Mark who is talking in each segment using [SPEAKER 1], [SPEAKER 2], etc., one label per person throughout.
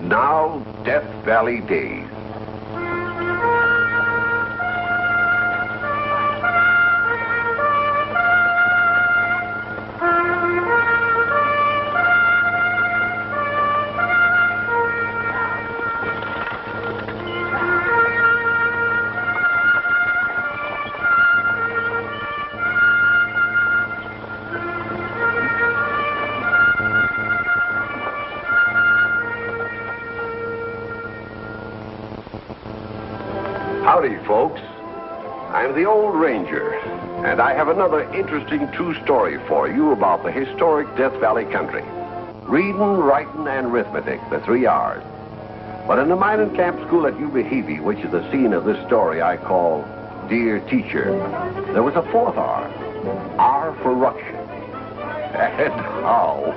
[SPEAKER 1] Now, Death Valley Days. Howdy, folks. I'm the Old Ranger, and I have another interesting true story for you about the historic Death Valley country. Reading, writing, and arithmetic, the 3 R's. But in the mining camp school at Ubehebe, which is the scene of this story I call Dear Teacher, there was a 4th R. R for ruction. And how?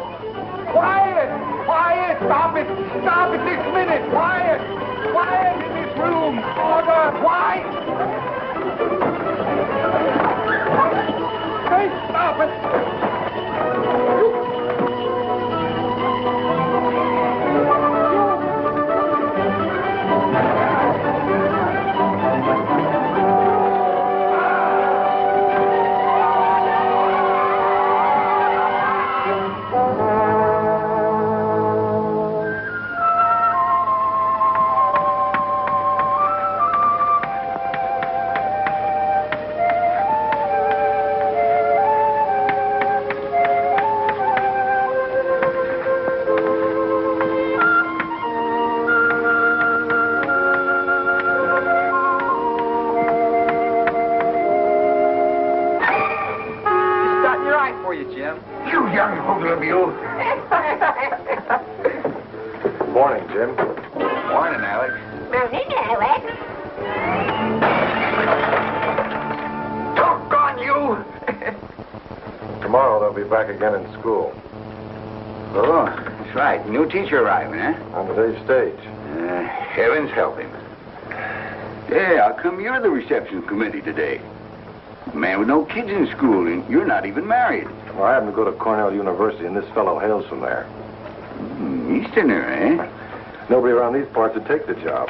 [SPEAKER 2] Quiet! Quiet! Stop it! Stop it this minute! Quiet! Quiet in this room! Order! Quiet! Hey, stop it!
[SPEAKER 3] Morning, Jim.
[SPEAKER 4] Morning, Alex.
[SPEAKER 5] Morning, Alex.
[SPEAKER 2] Doggone you!
[SPEAKER 3] Tomorrow they'll be back again in school.
[SPEAKER 4] Oh, that's right. New teacher arriving, eh?
[SPEAKER 3] On today's stage.
[SPEAKER 4] Heavens help him. Hey, how come you're the reception committee today? A man with no kids in school, and you're not even married.
[SPEAKER 3] Well, I happen to go to Cornell University, and this fellow hails from there.
[SPEAKER 4] Easterner, eh?
[SPEAKER 3] Nobody around these parts would take the job.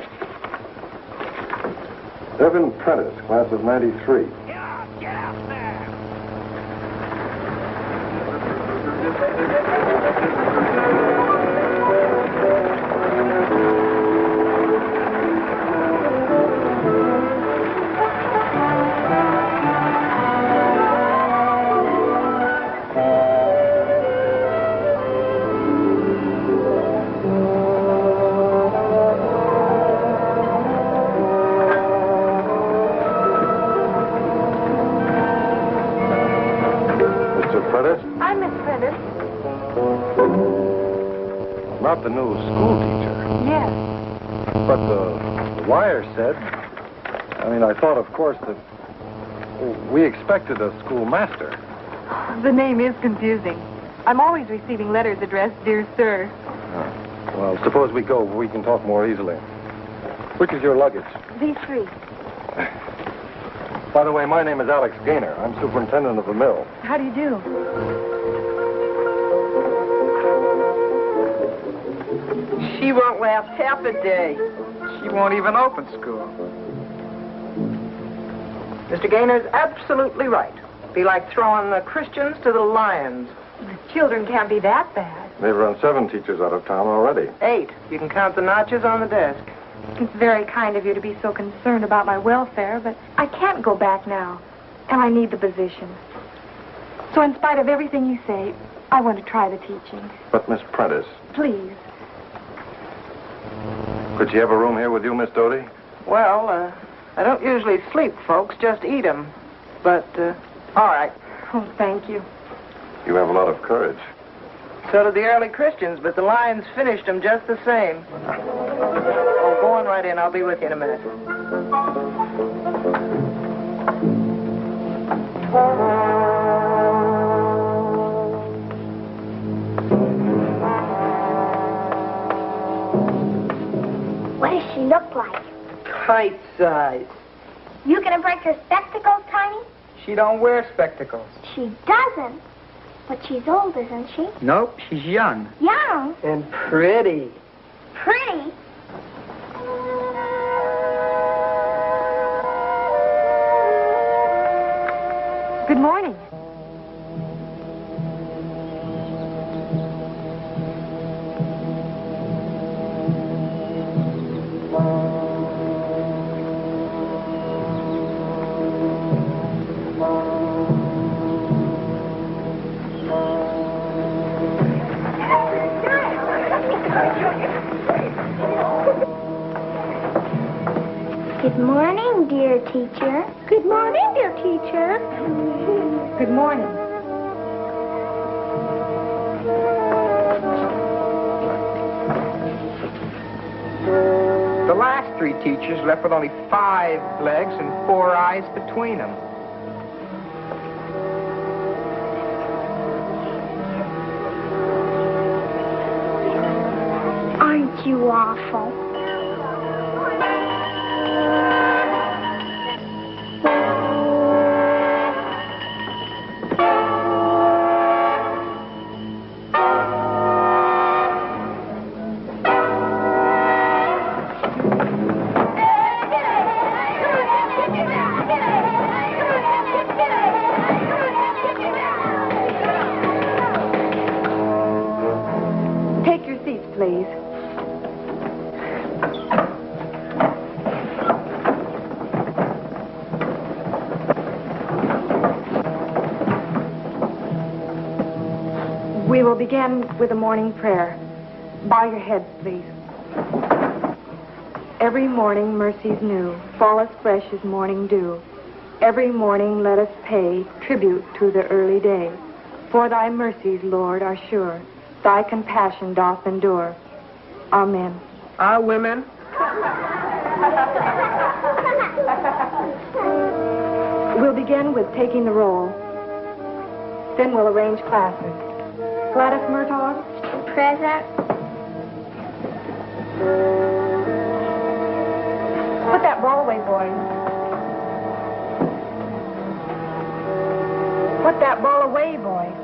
[SPEAKER 3] Evan Prentice, class of 93.
[SPEAKER 2] Get out there!
[SPEAKER 3] Not the new school teacher.
[SPEAKER 5] Yes.
[SPEAKER 3] But the wire said... I thought, of course, that we expected a schoolmaster.
[SPEAKER 5] The name is confusing. I'm always receiving letters addressed, Dear Sir.
[SPEAKER 3] Well, suppose we go. We can talk more easily. Which is your luggage?
[SPEAKER 5] These 3.
[SPEAKER 3] By the way, my name is Alex Gaynor. I'm superintendent of the mill.
[SPEAKER 5] How do you do?
[SPEAKER 6] She won't last half a day. She won't even open school. Mr. Gaynor's absolutely right. Be like throwing the Christians to the lions.
[SPEAKER 5] The children can't be that bad.
[SPEAKER 3] They've run 7 teachers out of town already.
[SPEAKER 6] 8. You can count the notches on the desk.
[SPEAKER 5] It's very kind of you to be so concerned about my welfare, but I can't go back now, and I need the position. So in spite of everything you say, I want to try the teaching.
[SPEAKER 3] But, Miss Prentice...
[SPEAKER 5] Please.
[SPEAKER 3] Could she have a room here with you, Miss Doty?
[SPEAKER 6] Well, I don't usually sleep, folks, just eat 'em. But, all right.
[SPEAKER 5] Oh, thank you.
[SPEAKER 3] You have a lot of courage.
[SPEAKER 6] So did the early Christians, but the lions finished them just the same. Oh, go on right in. I'll be with you in a minute.
[SPEAKER 7] What does she look like?
[SPEAKER 6] Kite size.
[SPEAKER 7] You gonna break her spectacles, Tiny?
[SPEAKER 6] She don't wear spectacles.
[SPEAKER 7] She doesn't. But she's old, isn't she?
[SPEAKER 6] Nope, she's young.
[SPEAKER 7] Young?
[SPEAKER 6] And pretty.
[SPEAKER 7] pretty.
[SPEAKER 5] Good morning.
[SPEAKER 7] Good morning, dear teacher. Good morning, dear teacher.
[SPEAKER 5] Good morning.
[SPEAKER 6] The last three teachers left with only 5 legs and 4 eyes between them.
[SPEAKER 7] Aren't you awful?
[SPEAKER 5] Take your seats, please. We will begin with a morning prayer. Bow your heads, please. Every morning mercies new, fall as fresh as morning dew. Every morning let us pay tribute to the early day. For thy mercies, Lord, are sure. Thy compassion doth endure. Amen.
[SPEAKER 6] Our women.
[SPEAKER 5] We'll begin with taking the roll. Then we'll arrange classes. Gladys Murtaugh,
[SPEAKER 7] Present.
[SPEAKER 5] put that ball away, boys. Put that ball away, boys.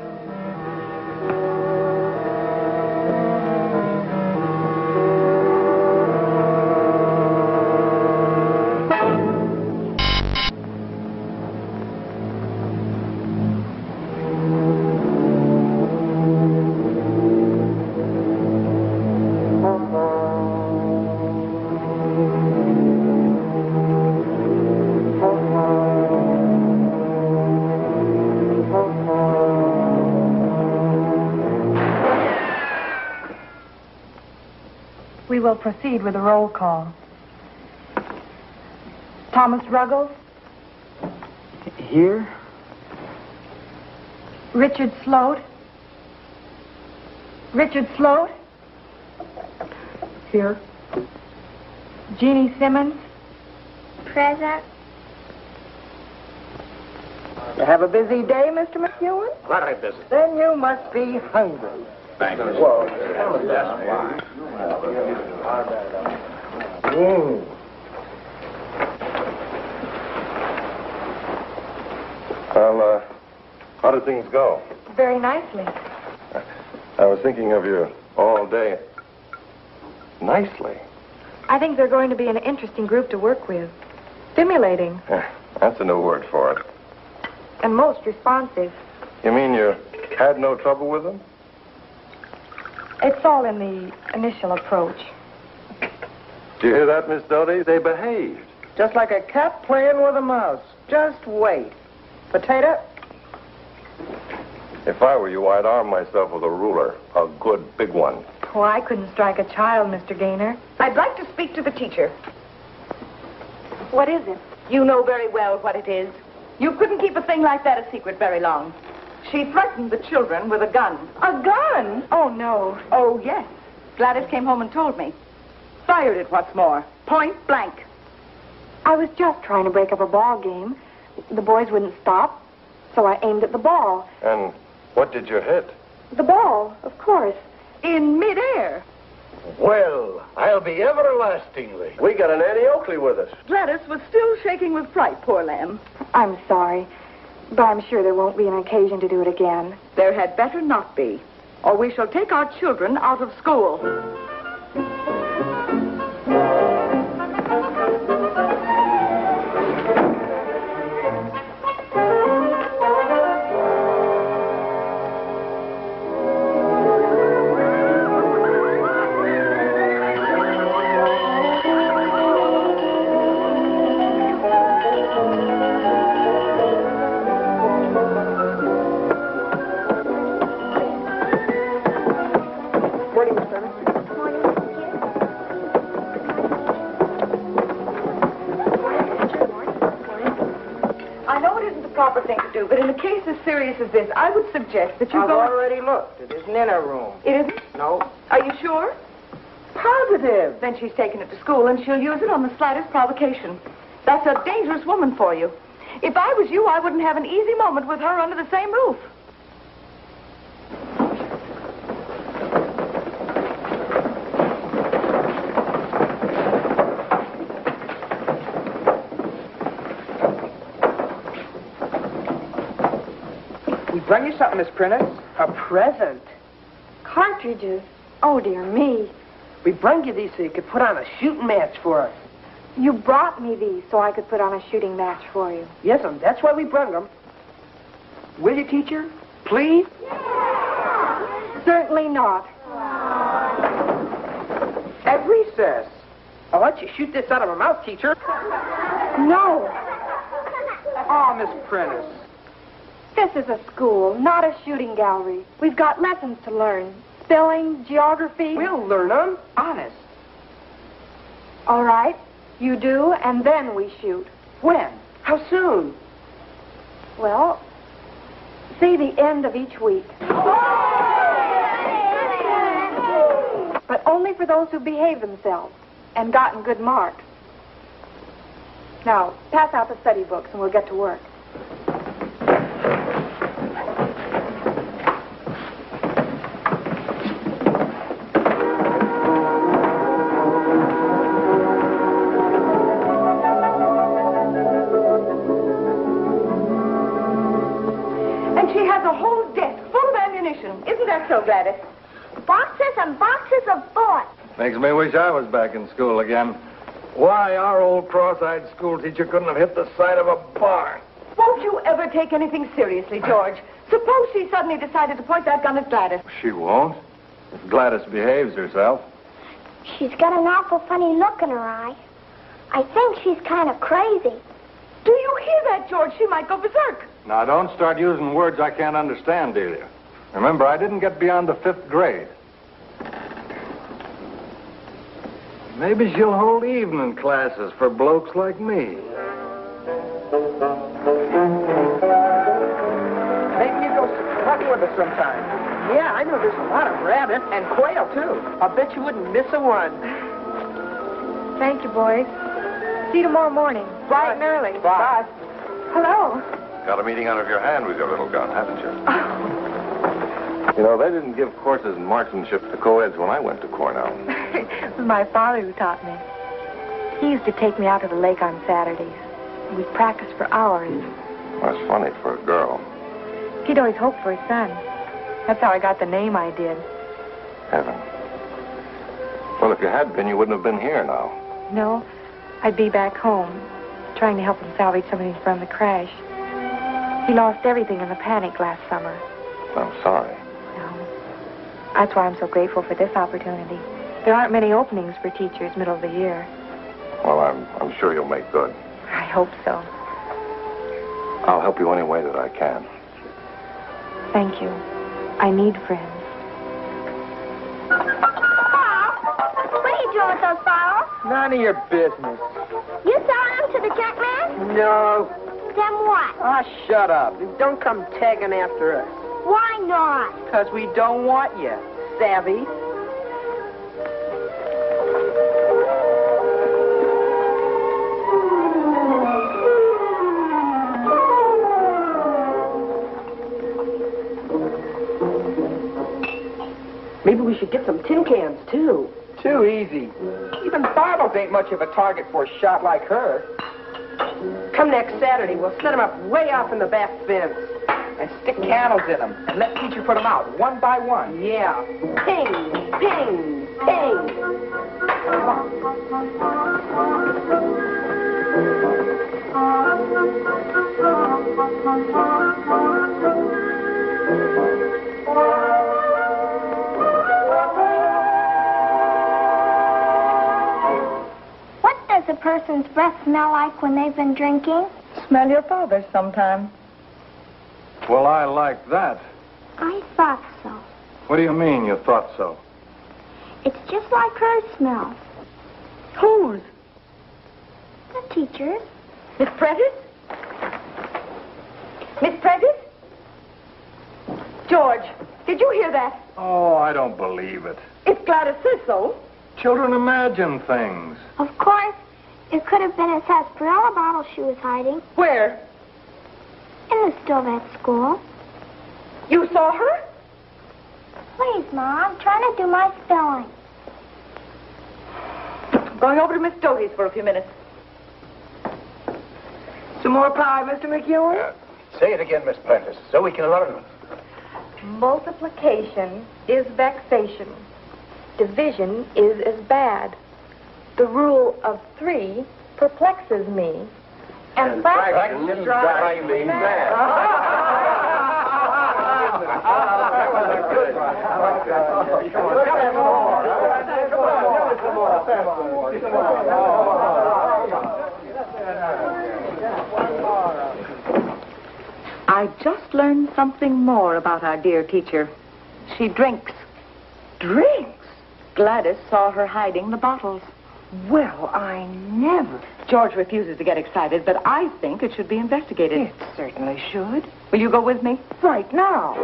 [SPEAKER 5] We will proceed with a roll call. Thomas Ruggles,
[SPEAKER 3] Here?
[SPEAKER 5] Richard Sloat. Richard Sloat.
[SPEAKER 3] Here.
[SPEAKER 5] Jeannie Simmons.
[SPEAKER 7] Present.
[SPEAKER 6] You have a busy day, Mr. McEwen?
[SPEAKER 2] Very busy.
[SPEAKER 6] Then you must be hungry.
[SPEAKER 2] Thank you.
[SPEAKER 6] Whoa.
[SPEAKER 2] That's why.
[SPEAKER 3] Well, how did things go?
[SPEAKER 5] Very nicely.
[SPEAKER 3] I was thinking of you all day. Nicely.
[SPEAKER 5] I think they're going to be an interesting group to work with. Stimulating
[SPEAKER 3] That's a new word for it.
[SPEAKER 5] and most responsive.
[SPEAKER 3] You mean you had no trouble with them?
[SPEAKER 5] It's all in the initial approach.
[SPEAKER 3] Do you hear that, Miss Doty? They behaved.
[SPEAKER 6] Just like a cat playing with a mouse. Just wait. Potato?
[SPEAKER 3] If I were you, I'd arm myself with a ruler. A good big one.
[SPEAKER 5] Oh, I couldn't strike a child, Mr. Gaynor.
[SPEAKER 8] I'd like to speak to the teacher.
[SPEAKER 5] What is it?
[SPEAKER 8] You know very well what it is. You couldn't keep a thing like that a secret very long. She threatened the children with a gun.
[SPEAKER 5] A gun? Oh, no.
[SPEAKER 8] Oh, yes. Gladys came home and told me. Fired it, what's more. Point blank.
[SPEAKER 5] I was just trying to break up a ball game. The boys wouldn't stop, so I aimed at the ball.
[SPEAKER 3] And what did you hit?
[SPEAKER 5] The ball, of course.
[SPEAKER 8] In midair.
[SPEAKER 2] Well, I'll be everlastingly. We got an Annie Oakley with us.
[SPEAKER 8] Gladys was still shaking with fright, poor lamb.
[SPEAKER 5] I'm sorry, but I'm sure there won't be an occasion to do it again.
[SPEAKER 8] There had better not be, or we shall take our children out of school. proper thing to do, but in a case as serious as this, I would suggest that you
[SPEAKER 6] I've
[SPEAKER 8] go...
[SPEAKER 6] already looked. It isn't in her room.
[SPEAKER 8] It isn't?
[SPEAKER 6] No.
[SPEAKER 8] Are you sure?
[SPEAKER 6] Positive.
[SPEAKER 8] Then she's taken it to school, and she'll use it on the slightest provocation. That's a dangerous woman for you. If I was you, I wouldn't have an easy moment with her under the same roof.
[SPEAKER 6] We bring you something, Miss Prentice. A present.
[SPEAKER 5] Cartridges? Oh, dear me.
[SPEAKER 6] We bring you these so you could put on a shooting match for us.
[SPEAKER 5] You brought me these so I could put on a shooting match for you.
[SPEAKER 6] Yes, that's why we bring them. Will you, teacher? Please?
[SPEAKER 5] Certainly not.
[SPEAKER 6] At recess. I'll let you shoot this out of her mouth, teacher.
[SPEAKER 5] No.
[SPEAKER 6] Oh, Miss Prentice.
[SPEAKER 5] This is a school, not a shooting gallery. We've got lessons to learn. Spelling, geography.
[SPEAKER 6] We'll learn them. Honest.
[SPEAKER 5] All right. You do, and then we shoot.
[SPEAKER 6] When? How soon?
[SPEAKER 5] Well, see the end of each week. But only for those who behave themselves and gotten good marks. Now, pass out the study books and we'll get to work.
[SPEAKER 8] Isn't that so, Gladys?
[SPEAKER 7] Boxes and boxes of bullets.
[SPEAKER 3] Makes me wish I was back in school again. Why, our old cross-eyed school teacher couldn't have hit the side of a barn.
[SPEAKER 8] Won't you ever take anything seriously, George? Suppose she suddenly decided to point that gun at Gladys.
[SPEAKER 3] She won't. If Gladys behaves herself.
[SPEAKER 7] She's got an awful funny look in her eye. I think she's kind of crazy.
[SPEAKER 8] Do you hear that, George? She might go berserk.
[SPEAKER 3] Now, don't start using words I can't understand, Delia. Remember, I didn't get beyond the 5th grade. Maybe she'll hold evening classes for blokes like me.
[SPEAKER 6] Maybe you go hunting with us sometime. Yeah, I know there's a lot of rabbit and quail, too. I'll bet you wouldn't miss a one.
[SPEAKER 5] Thank you, boys. See you tomorrow morning, bright and early.
[SPEAKER 6] Bye.
[SPEAKER 5] Hello.
[SPEAKER 1] Got a meeting out of your hand with your little gun, haven't you? You know, they didn't give courses in marksmanship to co-eds when I went to Cornell.
[SPEAKER 5] It was my father who taught me. He used to take me out to the lake on Saturdays. We'd practice for hours.
[SPEAKER 1] That's funny for a girl.
[SPEAKER 5] He'd always hoped for a son. That's how I got the name I did.
[SPEAKER 1] Heaven. Well, if you had been, you wouldn't have been here now.
[SPEAKER 5] No, I'd be back home, trying to help him salvage something from the crash. He lost everything in the panic last summer.
[SPEAKER 1] I'm sorry.
[SPEAKER 5] No. That's why I'm so grateful for this opportunity. There aren't many openings for teachers middle of the year.
[SPEAKER 1] Well, I'm sure you'll make good.
[SPEAKER 5] I hope so.
[SPEAKER 1] I'll help you any way that I can.
[SPEAKER 5] Thank you. I need friends.
[SPEAKER 7] What are you doing with those bottles?
[SPEAKER 6] None of your business.
[SPEAKER 7] You selling them to the junk man?
[SPEAKER 6] No.
[SPEAKER 7] Then what?
[SPEAKER 6] Ah, shut up. Don't come tagging after us.
[SPEAKER 7] Why not?
[SPEAKER 6] Because we don't want you, savvy. Maybe we should get some tin cans, too. Too easy. Even bottles ain't much of a target for a shot like her. Come next Saturday, we'll set them up way off in the back fence. And stick candles in them. And let teacher put them out, one by one. Yeah. Ping, ping, ping.
[SPEAKER 7] What does a person's breath smell like when they've been drinking?
[SPEAKER 8] Smell your father sometime.
[SPEAKER 3] Well, I like that.
[SPEAKER 7] I thought so.
[SPEAKER 3] What do you mean you thought so?
[SPEAKER 7] It's just like her smell.
[SPEAKER 8] Whose?
[SPEAKER 7] The teacher's.
[SPEAKER 8] Miss Prentice? Miss Prentice? George, did you hear that?
[SPEAKER 3] Oh, I don't believe it.
[SPEAKER 8] If Gladys says so.
[SPEAKER 3] Children imagine things.
[SPEAKER 7] Of course, it could have been a sarsaparilla bottle she was hiding
[SPEAKER 8] Where?
[SPEAKER 7] in the stove at school.
[SPEAKER 8] You saw her?
[SPEAKER 7] Please, Ma, I'm trying to do my spelling.
[SPEAKER 8] Going over to Miss Doty's for a few minutes.
[SPEAKER 6] Some more pie, Mr. McEwen?
[SPEAKER 2] Say it again, Miss Prentice, so we can learn.
[SPEAKER 5] Multiplication is vexation. Division is as bad. The rule of 3 perplexes me. And fractions drive me mad.
[SPEAKER 8] I just learned something more about our dear teacher. She drinks.
[SPEAKER 6] Drinks?
[SPEAKER 8] Gladys saw her hiding the bottles.
[SPEAKER 6] Well, I never.
[SPEAKER 8] George refuses to get excited, but I think it should be investigated.
[SPEAKER 6] It certainly should.
[SPEAKER 8] Will you go with me?
[SPEAKER 6] Right now.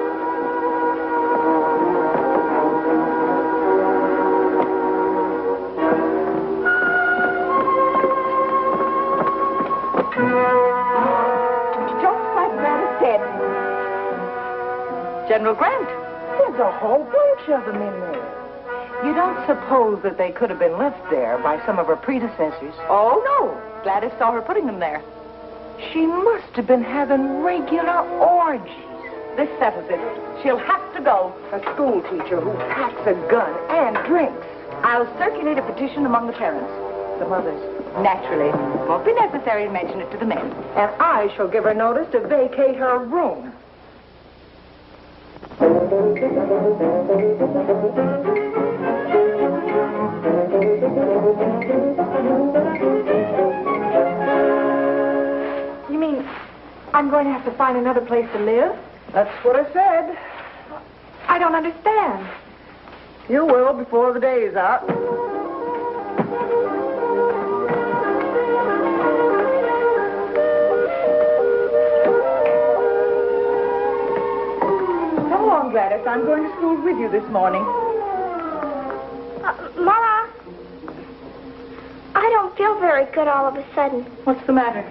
[SPEAKER 8] Just like Gladys said. General Grant.
[SPEAKER 6] There's a whole bunch of them in there. You don't suppose that they could have been left there by some of her predecessors?
[SPEAKER 8] Oh, no. Gladys saw her putting them there.
[SPEAKER 6] She must have been having regular orgies.
[SPEAKER 8] This settles it. She'll have to go.
[SPEAKER 6] A school teacher who packs a gun and drinks.
[SPEAKER 8] I'll circulate a petition among the parents.
[SPEAKER 6] The mothers.
[SPEAKER 8] Naturally. It won't be necessary to mention it to the men.
[SPEAKER 6] And I shall give her notice to vacate her room.
[SPEAKER 5] You mean I'm going to have to find another place to live?
[SPEAKER 6] That's what I said.
[SPEAKER 5] I don't understand.
[SPEAKER 6] You will before the day is out.
[SPEAKER 8] Come along, Gladys. I'm going to school with you this morning.
[SPEAKER 7] Mama, I don't feel very good all of a sudden.
[SPEAKER 8] What's the matter?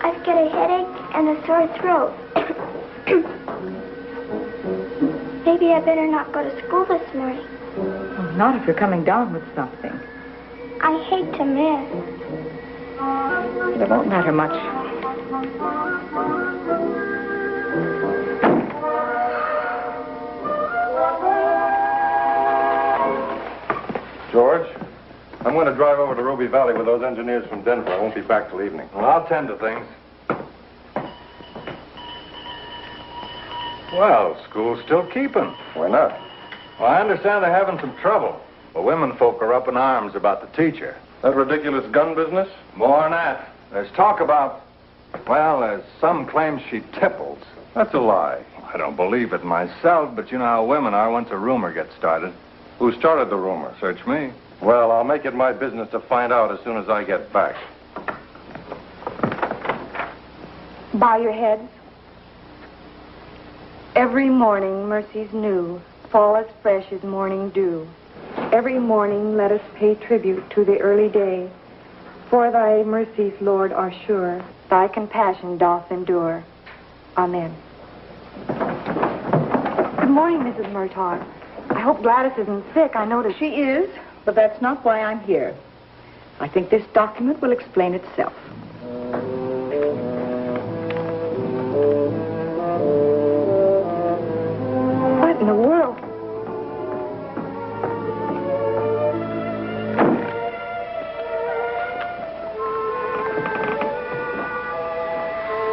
[SPEAKER 7] I've got a headache and a sore throat. Maybe I better not go to school this morning.
[SPEAKER 8] Oh, not if you're coming down with something.
[SPEAKER 7] I hate to miss.
[SPEAKER 8] It won't matter much.
[SPEAKER 3] George, I'm going to drive over to Ruby Valley with those engineers from Denver. I won't be back till evening.
[SPEAKER 2] Well, I'll tend to things.
[SPEAKER 3] Well, school's still keeping. Why not?
[SPEAKER 2] Well, I understand they're having some trouble. The women folk are up in arms about the teacher.
[SPEAKER 3] That ridiculous gun business?
[SPEAKER 2] More than that. There's talk about, well, there's some claim she tipples.
[SPEAKER 3] That's a lie.
[SPEAKER 2] I don't believe it myself, but you know how women are once a rumor gets started.
[SPEAKER 3] Who started the rumor?
[SPEAKER 2] Search me.
[SPEAKER 3] Well, I'll make it my business to find out as soon as I get back.
[SPEAKER 5] Bow your heads. Every morning mercies new fall as fresh as morning dew. Every morning let us pay tribute to the early day. For thy mercies, Lord, are sure. Thy compassion doth endure. Amen. Good morning, Mrs. Murtaugh. I hope Gladys isn't sick. I noticed
[SPEAKER 8] She is, but that's not why I'm here. I think this document will explain itself.
[SPEAKER 5] What in the world?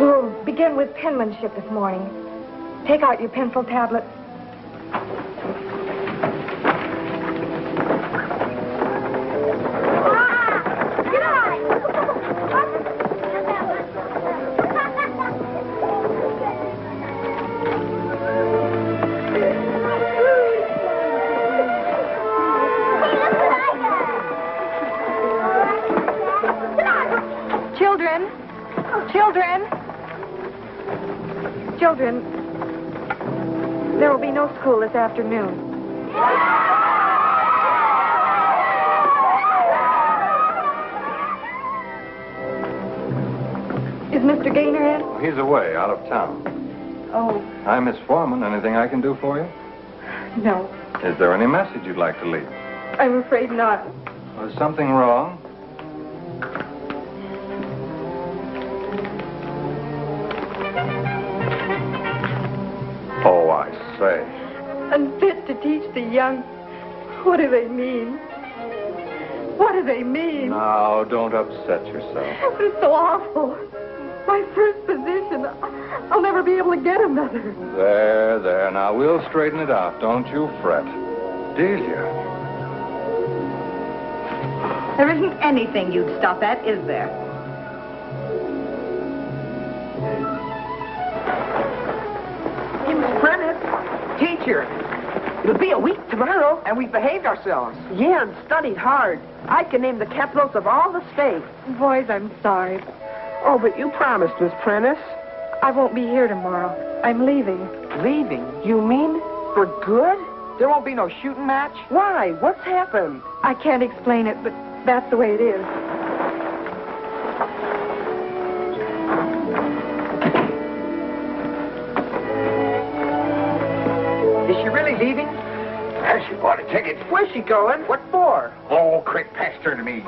[SPEAKER 5] We'll begin with penmanship this morning. Take out your pencil tablets. Children, there will be no school this afternoon. Is Mr. Gaynor in?
[SPEAKER 3] He's away, out of town.
[SPEAKER 5] Oh,
[SPEAKER 3] I'm Miss Foreman. Anything I can do for you?
[SPEAKER 5] no.
[SPEAKER 3] Is there any message you'd like to leave?
[SPEAKER 5] I'm afraid not.
[SPEAKER 3] Was something wrong? Oh, I say.
[SPEAKER 5] Unfit to teach the young. What do they mean? What do they mean?
[SPEAKER 3] Now, don't upset yourself.
[SPEAKER 5] It's so awful. My first position. I'll never be able to get another.
[SPEAKER 3] There. Now, we'll straighten it out. Don't you fret. Delia.
[SPEAKER 8] There isn't anything you'd stop at, is there?
[SPEAKER 6] Hey, Miss Prentice. Teacher. It'll be a week tomorrow, and we've behaved ourselves. Yeah, and studied hard. I can name the capitals of all the states.
[SPEAKER 5] Boys, I'm sorry.
[SPEAKER 6] Oh, but you promised, Miss Prentice.
[SPEAKER 5] I won't be here tomorrow. I'm leaving.
[SPEAKER 6] Leaving? You mean for good? There won't be no shooting match? Why? What's happened?
[SPEAKER 5] I can't explain it, but that's the way it is.
[SPEAKER 6] Is she really leaving?
[SPEAKER 2] She bought a ticket.
[SPEAKER 6] Where's she going? What for?
[SPEAKER 2] Oh, quick, pass her to me.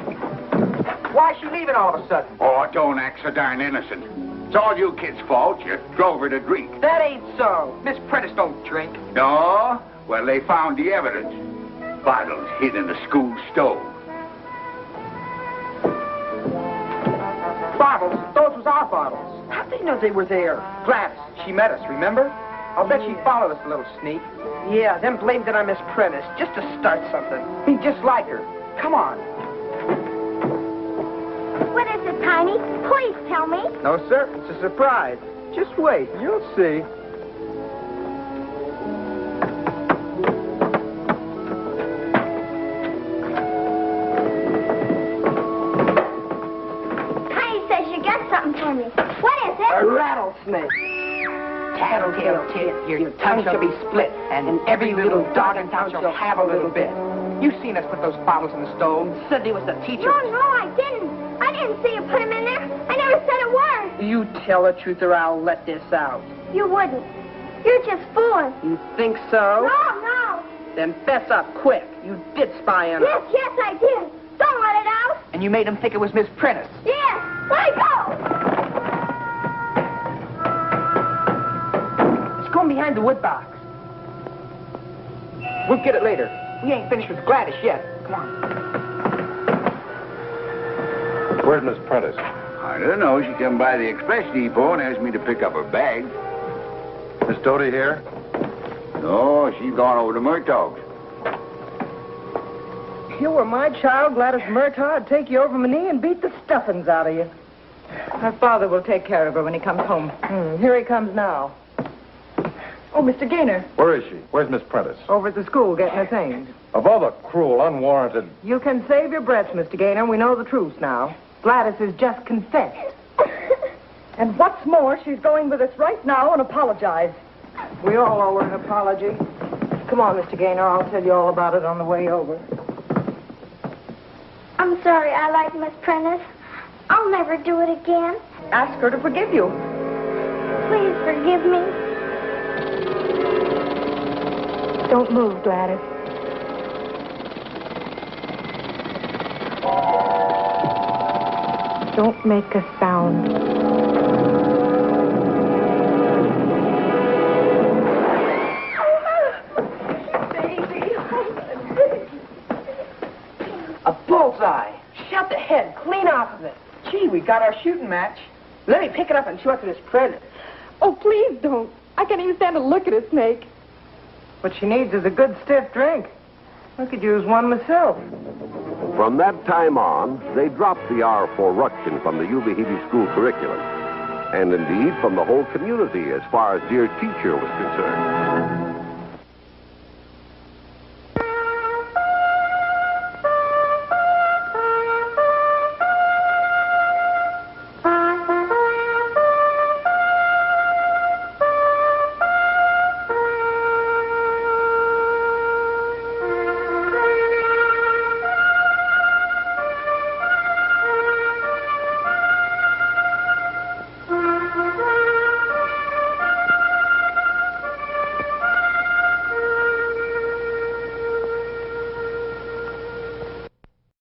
[SPEAKER 6] Why's she leaving all of a sudden?
[SPEAKER 4] Oh, don't act so darn innocent. It's all you kids' fault. You drove her to drink.
[SPEAKER 6] That ain't so. Miss Prentice don't drink.
[SPEAKER 4] No? Well, they found the evidence. Bottles hid in the school stove.
[SPEAKER 6] Bottles? Those was our bottles. How'd they know they were there? Gladys, she met us, remember? I'll bet she followed us, a little sneak. Yeah, then blamed it on Miss Prentice, just to start something. Be just like her. Come on.
[SPEAKER 7] What is it, Tiny? Please tell me.
[SPEAKER 6] No, sir. It's a surprise. Just wait.
[SPEAKER 3] You'll see.
[SPEAKER 7] Tiny says you got something for me. What is
[SPEAKER 6] A
[SPEAKER 7] it?
[SPEAKER 6] rattlesnake. Tattletale tit, your tongue shall be split, and every little dog in town shall have a little bit. You seen us put those bottles in the stove. Said it was the teacher.
[SPEAKER 7] No, I didn't. I didn't see you put him in there. I never said a word.
[SPEAKER 6] You tell the truth or I'll let this out.
[SPEAKER 7] You wouldn't. You're just fooling.
[SPEAKER 6] You think so?
[SPEAKER 7] No.
[SPEAKER 6] Then fess up quick. You did spy on us.
[SPEAKER 7] Yes, I did. Don't let it out.
[SPEAKER 6] And you made him think it was Miss Prentice.
[SPEAKER 7] Yes. Let go.
[SPEAKER 6] It's going behind the wood box. We'll get it later. We ain't finished with Gladys yet. Come on.
[SPEAKER 3] Where's Miss Prentice?
[SPEAKER 4] I don't know. She come by the express depot and asked me to pick up her bag.
[SPEAKER 3] Miss Doty here?
[SPEAKER 4] No, she's gone over to Murtaugh's.
[SPEAKER 6] If you were my child, Gladys Murtaugh, I'd take you over my knee and beat the stuffings out of you.
[SPEAKER 8] Her father will take care of her when he comes home.
[SPEAKER 6] Here he comes now.
[SPEAKER 8] Oh, Mr. Gaynor.
[SPEAKER 3] Where is she? Where's Miss Prentice?
[SPEAKER 6] Over at the school getting her things.
[SPEAKER 3] Of all the cruel, unwarranted...
[SPEAKER 6] You can save your breath, Mr. Gaynor. We know the truth now. Gladys has just confessed.
[SPEAKER 8] And what's more, she's going with us right now and apologize.
[SPEAKER 6] We all owe her an apology. Come on, Mr. Gaynor. I'll tell you all about it on the way over.
[SPEAKER 7] I'm sorry I like Miss Prentice. I'll never do it again.
[SPEAKER 8] Ask her to forgive you.
[SPEAKER 7] Please forgive me.
[SPEAKER 5] Don't move, Gladys. Don't make a sound.
[SPEAKER 6] A bullseye. Shot the head clean off of it. Gee, we got our shooting match. Let me pick it up and show it to Miss Prentice.
[SPEAKER 5] Oh, please don't. I can't even stand to look at a snake.
[SPEAKER 6] What she needs is a good stiff drink. I could use one myself.
[SPEAKER 1] From that time on, they dropped the R for Ruction from the Ubehebe school curriculum. And indeed, from the whole community as far as Dear Teacher was concerned.